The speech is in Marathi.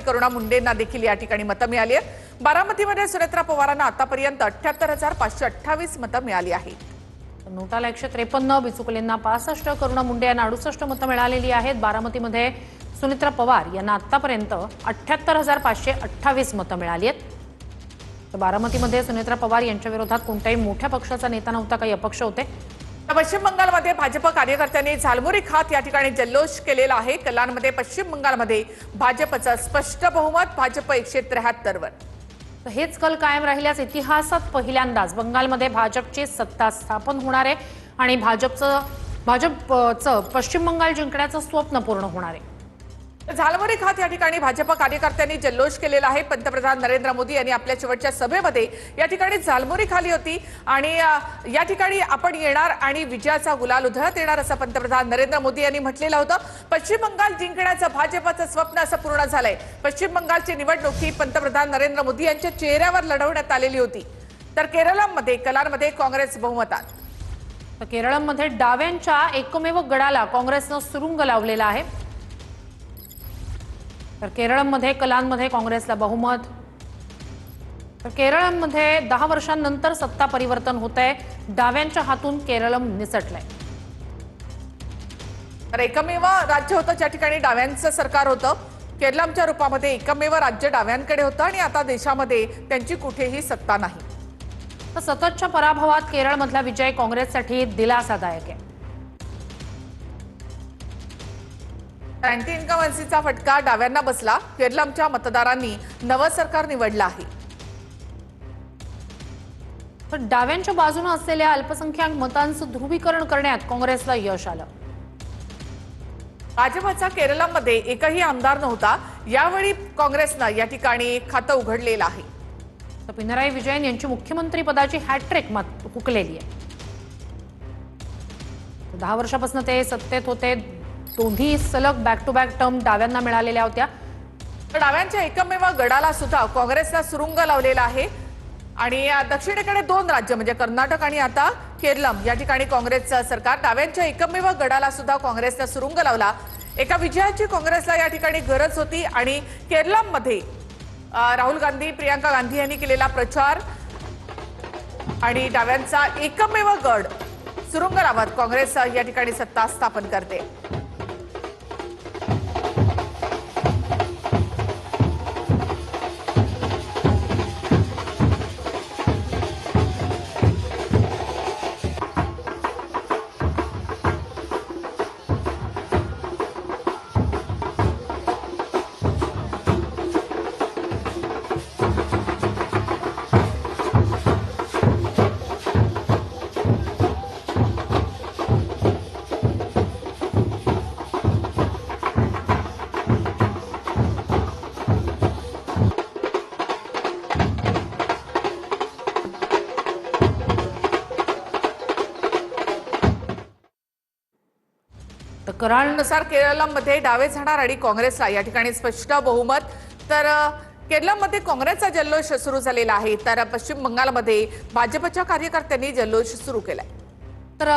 करुणा मुंडेंना देखील या ठिकाणी मतं मिळाली आहेत। बारामतीमध्ये सुनेत्रा पवारांना आतापर्यंत 78,528 मतं मिळाली आहेत। नोटाला 153, बिचुकलेंना 65, करुणा मुंडे यांना 68 मतं मिळालेली आहेत। बारामतीमध्ये सुनेत्रा पवार यांना आतापर्यंत 78,528 मतं मिळाली आहेत। तर बारामतीमध्ये सुनेत्रा पवार यांच्या विरोधात कोणत्याही मोठ्या पक्षाचा नेता नव्हता, काही अपक्ष होते। पश्चिम बंगालमध्ये भाजप कार्यकर्त्यांनी झालमुरी खात या ठिकाणी जल्लोष केलेला आहे। कल्याणमध्ये पश्चिम बंगालमध्ये भाजपचं स्पष्ट बहुमत, भाजप 173 वर। तर हेच कल कायम राहिल्यास इतिहासात पहिल्यांदाच बंगालमध्ये भाजपची सत्ता स्थापन होणार आहे आणि भाजपचं पश्चिम बंगाल जिंकण्याचं स्वप्न पूर्ण होणार आहे। झालमुरी खात या ठिकाणी भाजप कार्यकर्त्यांनी जल्लोष केलेला आहे। पंतप्रधान नरेंद्र मोदी यांनी आपल्या शेवटच्या सभेमध्ये या ठिकाणी झालमुरी खाली होती आणि या ठिकाणी आपण येणार आणि विजयाचा गुलाल उधळत येणार असं पंतप्रधान नरेंद्र मोदी यांनी म्हटलेलं होतं। पश्चिम बंगाल जिंकण्याचं भाजपचं स्वप्न असं पूर्ण झालंय। पश्चिम बंगालची निवडणूक ही पंतप्रधान नरेंद्र मोदी यांच्या चेहऱ्यावर लढवण्यात आलेली होती। तर केरळमध्ये कलांमध्ये काँग्रेस बहुमतात। तर केरळमध्ये डाव्यांच्या एकमेव गडाला काँग्रेसनं सुरुंग लावलेला आहे। तर केरळमध्ये कलांमध्ये काँग्रेसला बहुमत। तर केरळमध्ये 10 वर्षांनंतर सत्ता परिवर्तन होतंय, डाव्यांच्या हातून केरळम निसटलंय। तर एकमेव राज्य होतं ज्या ठिकाणी डाव्यांचं सरकार होतं। केरळमच्या रूपामध्ये एकमेव राज्य डाव्यांकडे होतं आणि आता देशामध्ये त्यांची कुठेही सत्ता नाही। तर सततच्या पराभवात केरळमधला विजय काँग्रेससाठी दिलासादायक आहे। अँटी इन्कमन्सीचा फटका डाव्यांना बसला। केरळमच्या मतदारांनी नवं सरकार निवडलं आहे। तर डाव्यांच्या बाजूने असलेल्या अल्पसंख्याक मतांचं ध्रुवीकरण करण्यात काँग्रेसला यश आलं। भाजपचा केरळमध्ये एकही आमदार नव्हता। यावेळी काँग्रेसनं या ठिकाणी खातं उघडलेलं आहे। तर पिनराई विजयन यांची मुख्यमंत्री पदाची हॅट्रिक हुकलेली आहे। 10 वर्षापासून ते सत्तेत होते, दोन्ही सलग बॅक टू बॅक टर्म डाव्यांना मिळालेल्या होत्या। डाव्यांच्या एकमेव गडाला सुद्धा काँग्रेसला सुरुंग लावलेला आहे आणि दक्षिणेकडे 2 राज्य म्हणजे कर्नाटक आणि आता केरळम या ठिकाणी काँग्रेसचं सरकार। डाव्यांच्या एकमेव गडाला सुद्धा काँग्रेसला सुरुंग लावला। एका विजयाची काँग्रेसला या ठिकाणी गरज होती आणि केरळमध्ये राहुल गांधी, प्रियंका गांधी यांनी केलेला प्रचार आणि डाव्यांचा एकमेव गड सुरुंग लावत काँग्रेस या ठिकाणी सत्ता स्थापन करते। तर करारानुसार केरळमध्ये डावे जाणार आणि काँग्रेसला या ठिकाणी स्पष्ट बहुमत। तर केरळमध्ये काँग्रेसचा जल्लोष सुरू झालेला आहे, तर पश्चिम बंगालमध्ये भाजपच्या कार्यकर्त्यांनी जल्लोष सुरू केलाय। तर